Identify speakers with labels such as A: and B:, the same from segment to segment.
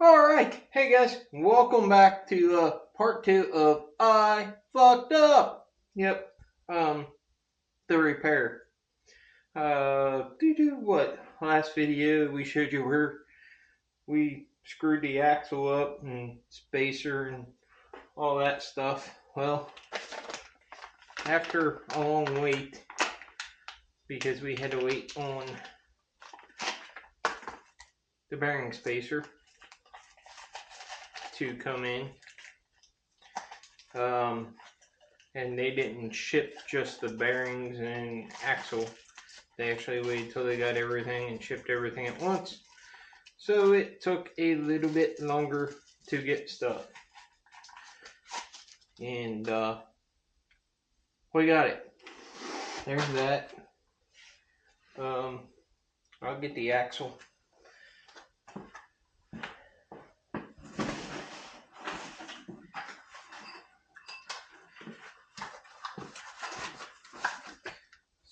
A: Alright, hey guys, welcome back to part 2 of I Fucked Up. Yep, um, the repair. Do what? Last video we showed you where we screwed the axle up and spacer and all that stuff. Well, after a long wait, because we had to wait on the bearing spacer to come in. And they didn't ship just the bearings and axle. They actually waited till they got everything and shipped everything at once. So it took a little bit longer to get stuff. And we got it. There's that. I'll get the axle.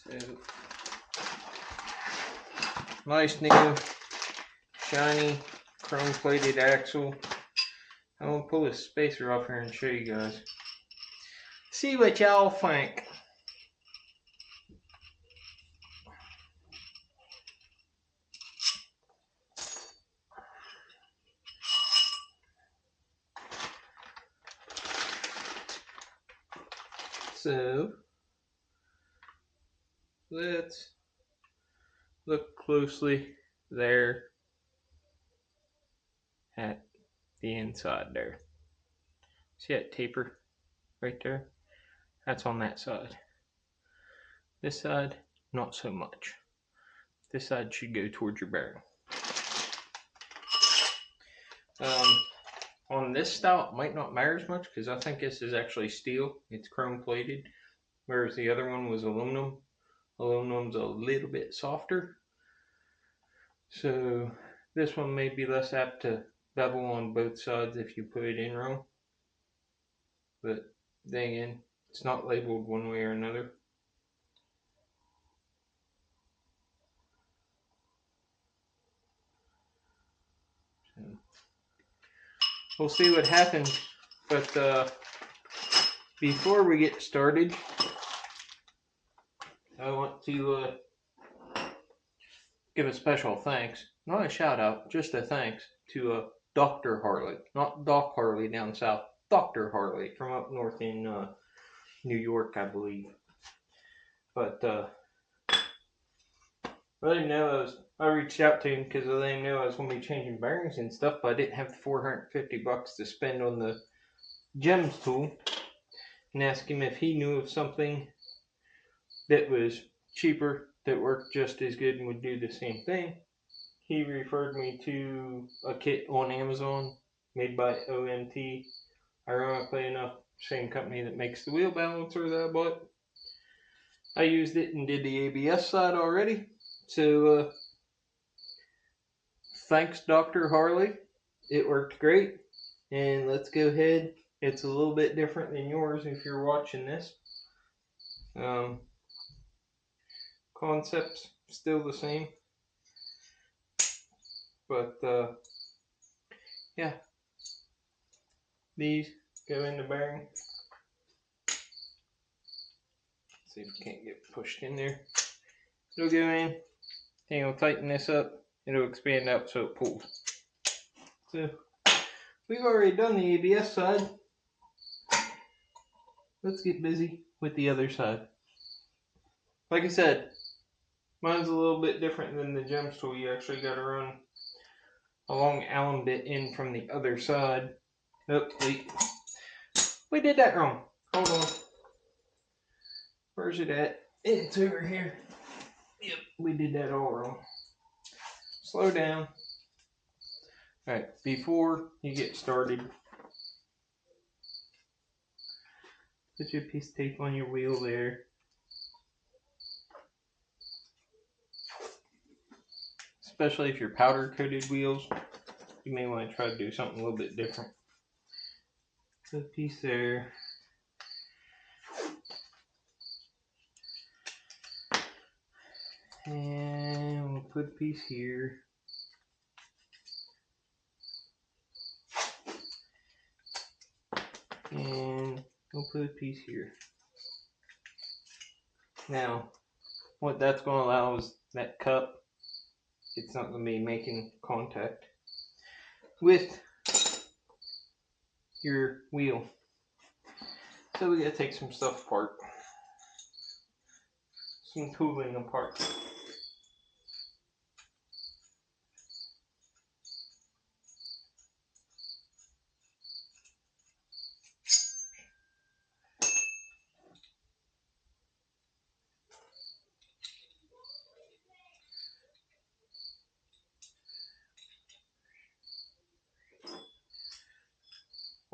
A: So nice new shiny chrome plated axle. I'm gonna pull this spacer off here and show you guys. See what y'all think. So let's look closely there at the inside there. See that taper right there? That's on that side. This side, not so much. This side should go towards your bearing. On this style, it might not matter as much because I think this is actually steel. It's chrome plated, whereas the other one was aluminum. Aluminum's a little bit softer. So this one may be less apt to bevel on both sides if you put it in wrong. But then again, it's not labeled one way or another. So we'll see what happens. But before we get started, I want to give a special thanks, not a shout out, just a thanks to Dr. Harley, not Doc Harley down south, Dr. Harley from up north in New York, I believe. But let him know I reached out to him because I let him know I was going to be changing bearings and stuff, but I didn't have the $450 to spend on the gems tool, and asked him if he knew of something that was cheaper that worked just as good and would do the same thing. He referred me to a kit on Amazon made by OMT. Ironically enough, same company that makes the wheel balancer that I bought. I used it and did the ABS side already. So thanks, Dr. Harley. It worked great. And let's go ahead. It's a little bit different than yours if you're watching this. Concepts still the same. But yeah, these go in the bearing. See if we can't get pushed in there. It'll go in. Then you'll tighten this up. It'll expand out so it pulls. So we've already done the ABS side. Let's get busy with the other side. Like I said, mine's a little bit different than the gems tool. You actually got to run a long Allen bit in from the other side. Oh, wait. We did that wrong. Hold on. Where's it at? It's over here. Yep, we did that all wrong. Slow down. Alright, before you get started, put your piece of tape on your wheel there. Especially if you're powder coated wheels, you may want to try to do something a little bit different. Put a piece there. And we'll put a piece here. fluid piece here. Now, what that's going to allow is that cup, it's not going to be making contact with your wheel. So we got to take some stuff apart. Some tooling apart.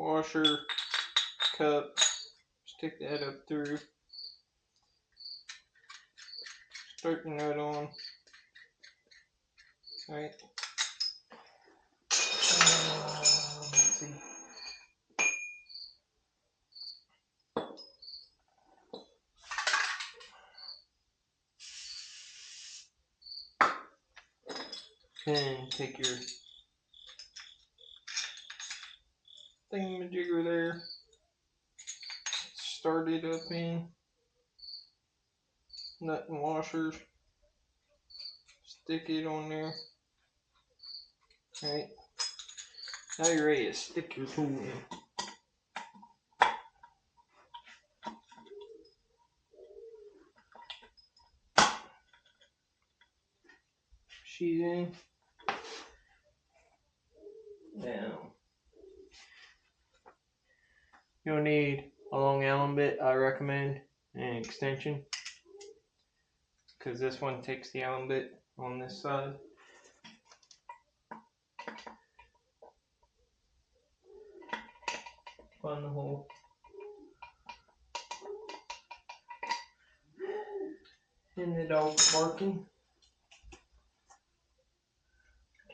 A: Washer, cup, stick that up through. Start the nut on. Alright. Let's see. Then take your thingamajigger there. Start it up in nut and washers. Stick it on there. Alright. Now you're ready to stick your tool in. She's in. Now, you'll need a long Allen bit, I recommend, and an extension, because this one takes the Allen bit on this side. Find the hole. And the dog's barking.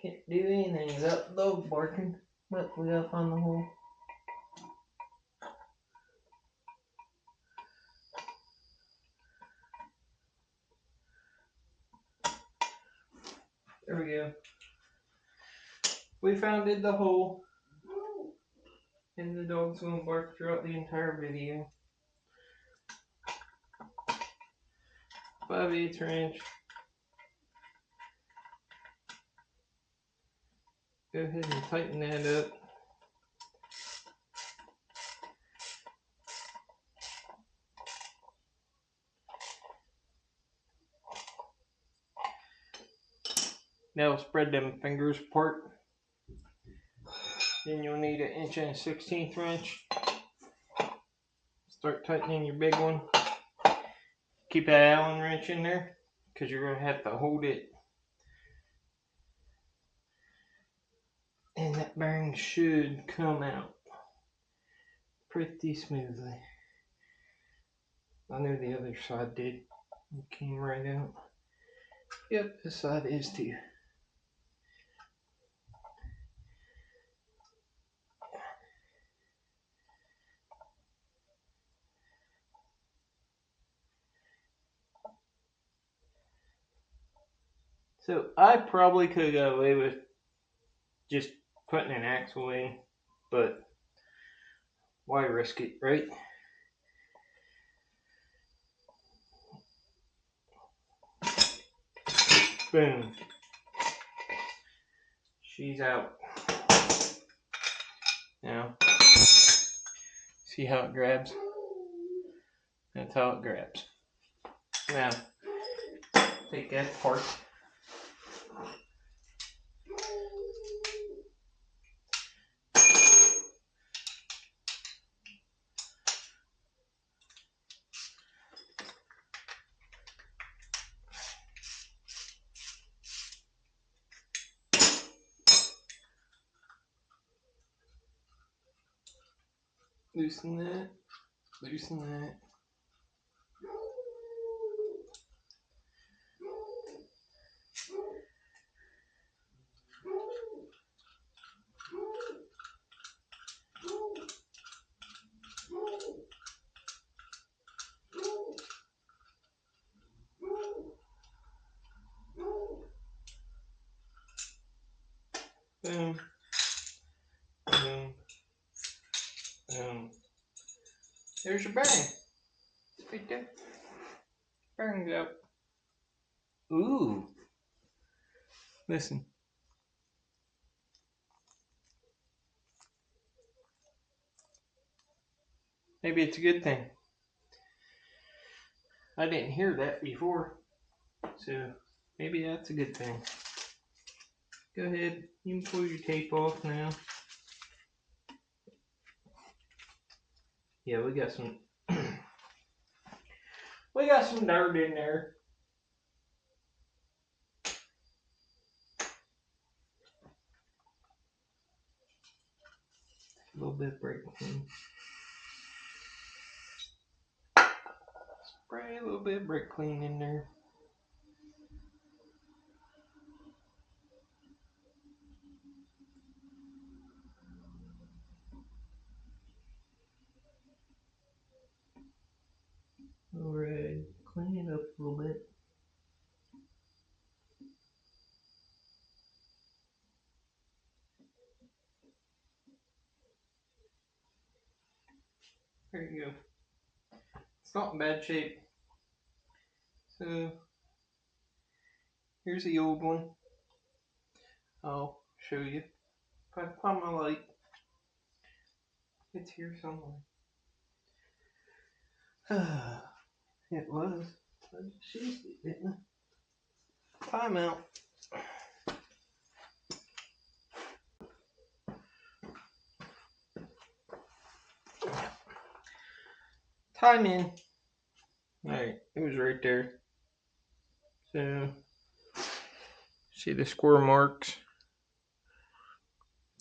A: Can't do anything without the dog barking, but we gotta find the hole. There we go. We found the hole. And the dog's gonna bark throughout the entire video. 5/8 wrench. Go ahead and tighten that up. Now spread them fingers apart. Then you'll need an 1 1/16 wrench. Start tightening your big one. Keep that Allen wrench in there because you're going to have to hold it. And that bearing should come out pretty smoothly. I know the other side did. It came right out. Yep, this side is too. So I probably could have got away with just putting an axle in, but why risk it, right? Boom. She's out. Now, see how it grabs? That's how it grabs. Now, take that apart. Loosen that. Loosen that. Boom. Boom. Boom. There's your bearing. Right there. Bearing's out. Ooh. Listen. Maybe it's a good thing. I didn't hear that before. So maybe that's a good thing. Go ahead. You can pull your tape off now. Yeah, we got some dirt in there. A little bit of brake clean. Spray a little bit of brake clean in there. Alright, clean it up a little bit. There you go. It's not in bad shape. So, here's the old one. I'll show you. If I find my light, it's here somewhere. It was. I just used it, didn't I? Time out. Time in. Alright, it was right there. So, see the square marks?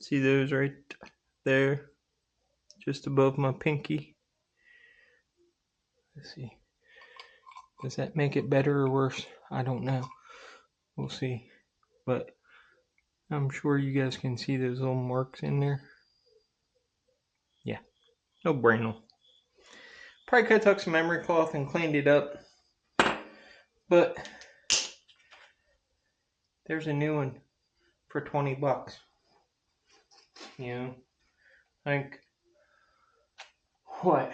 A: See those right there? Just above my pinky. Let's see. Does that make it better or worse? I don't know. We'll see. But I'm sure you guys can see those little marks in there. Yeah, no brainer. Probably could have took some memory cloth and cleaned it up. But there's a new one for $20. You know, like what?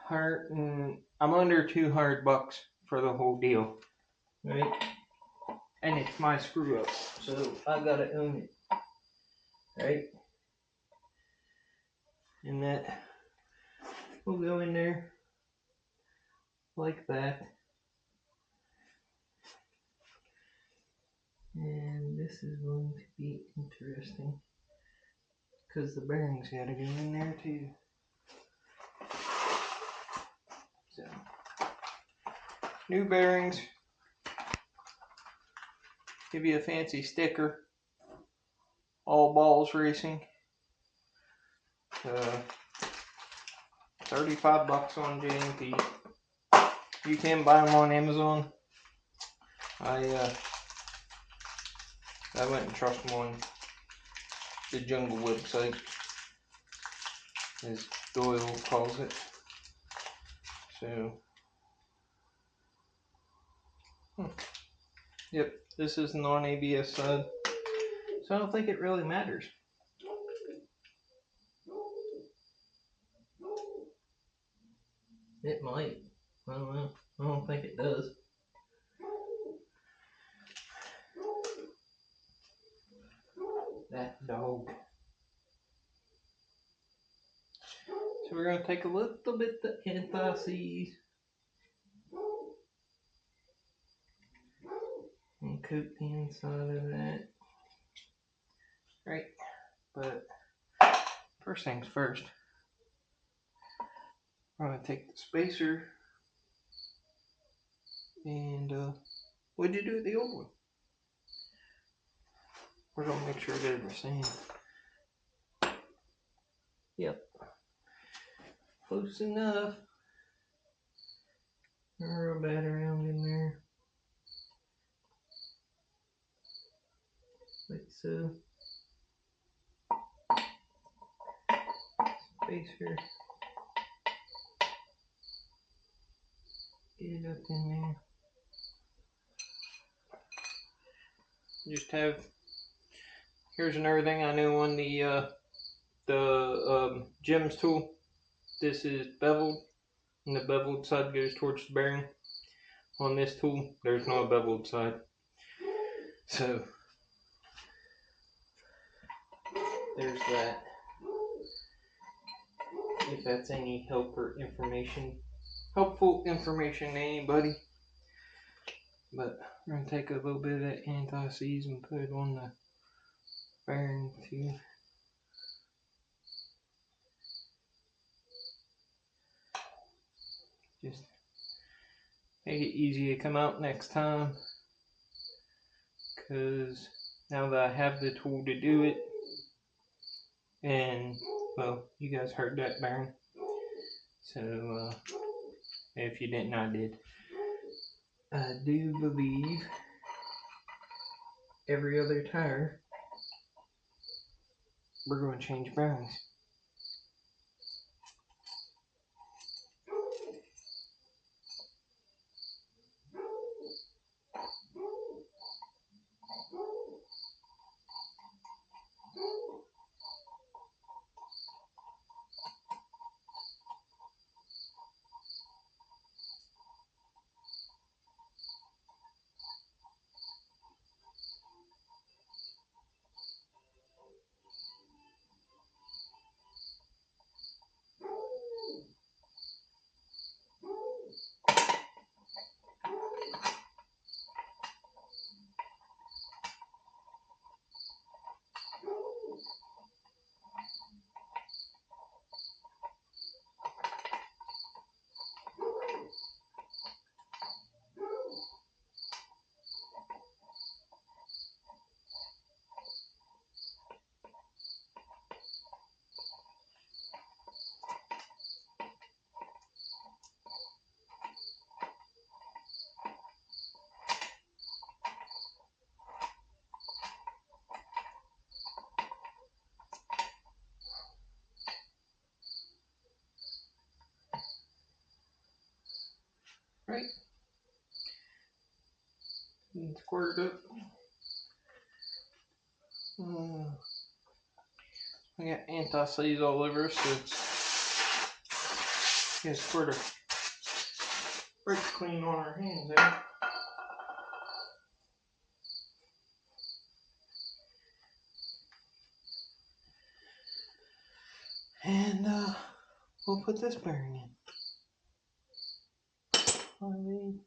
A: I'm under $200 for the whole deal, right? And it's my screw up, so I gotta own it, right? And that will go in there like that. And this is going to be interesting because the bearings gotta go in there too. So, new bearings. Give you a fancy sticker. All Balls Racing. $35 on JMP. You can buy them on Amazon. I wouldn't trust them on the Jungle website, as Doyle calls it. So, yep, this is non-ABS side, so I don't think it really matters. It might. I don't know. I don't think it does. That dog. So we're going to take a little bit of the anti-seize and coat the inside of that. Right. But first things first. I'm going to take the spacer and what did you do with the old one? We're going to make sure they're the same. Yep. Close enough. Rub that around in there. Like so. Spacer. Get it up in there. Just have, here's another thing I know on the gems tool. This is beveled. and the beveled side goes towards the bearing. On this tool, there's no beveled side. So there's that. If that's any helpful information to anybody. But we're going to take a little bit of that anti-seize and put it on the bearing too. Just make it easy to come out next time. Because now that I have the tool to do it, and well, you guys heard that bearing. So if you didn't, I did. I do believe every other tire we're going to change bearings. Right? And squirt it up. I got anti-seize all over, so it's squirt a brake clean on our hands there. And we'll put this bearing in. 5/8.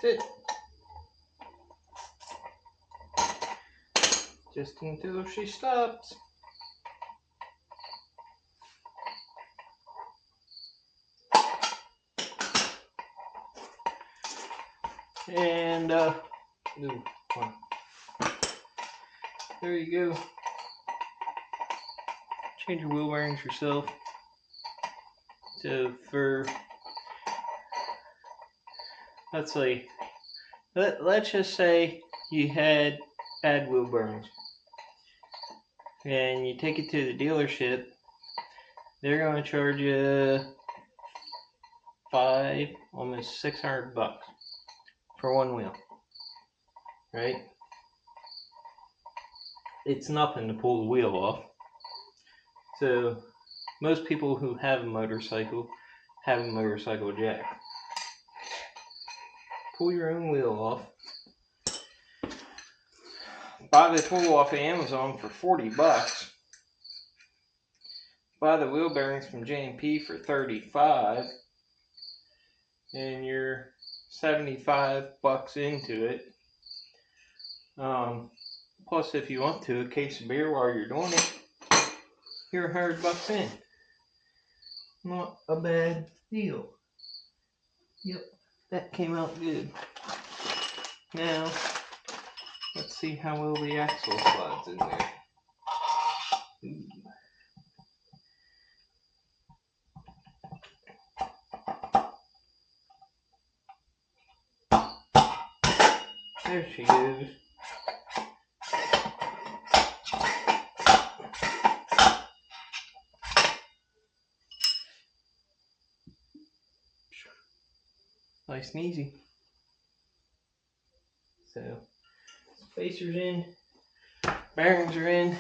A: That's it. Just until she stops. And there you go. Change your wheel bearings yourself. So for, let's just say you had bad wheel bearings and you take it to the dealership. They're going to charge you almost $600 for one wheel, right? It's nothing to pull the wheel off. So most people who have a motorcycle have a motorcycle jack. Pull your own wheel off. Buy the tool off of Amazon for $40. buy the wheel bearings from J&P for $35, and you're $75 into it. Plus, if you want to, a case of beer while you're doing it, you're $100 in. Not a bad deal. Yep, that came out good. Now, let's see how well the axle slides in there. Ooh. There she goes. Nice and easy. So, spacer's in, bearings are in.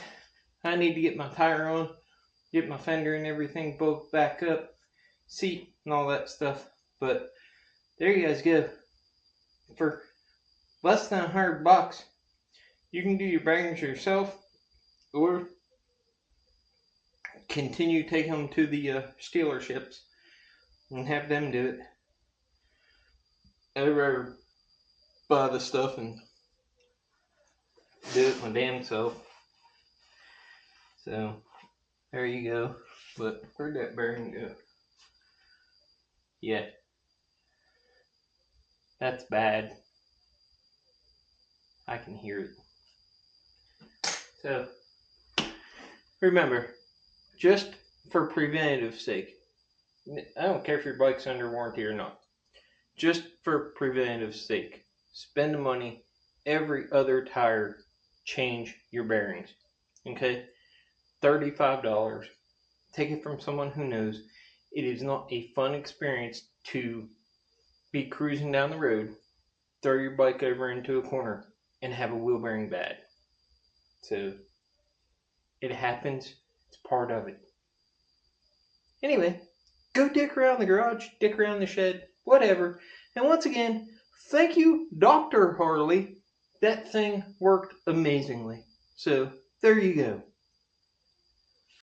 A: I need to get my tire on, get my fender and everything both back up, seat and all that stuff. But there you guys go. For less than $100, you can do your bearings yourself, or continue taking them to the dealerships and have them do it. I'd rather buy the stuff and do it my damn self. So there you go. But where'd that bearing go? Yeah, that's bad. I can hear it. So remember, just for preventative sake, I don't care if your bike's under warranty or not, just for preventative sake, spend the money, every other tire, change your bearings. Okay? $35. Take it from someone who knows. It is not a fun experience to be cruising down the road, throw your bike over into a corner, and have a wheel bearing bad. So, it happens. It's part of it. Anyway, go dick around the garage, dick around the shed, whatever. And once again, thank you, Dr. Harley. That thing worked amazingly. So, there you go.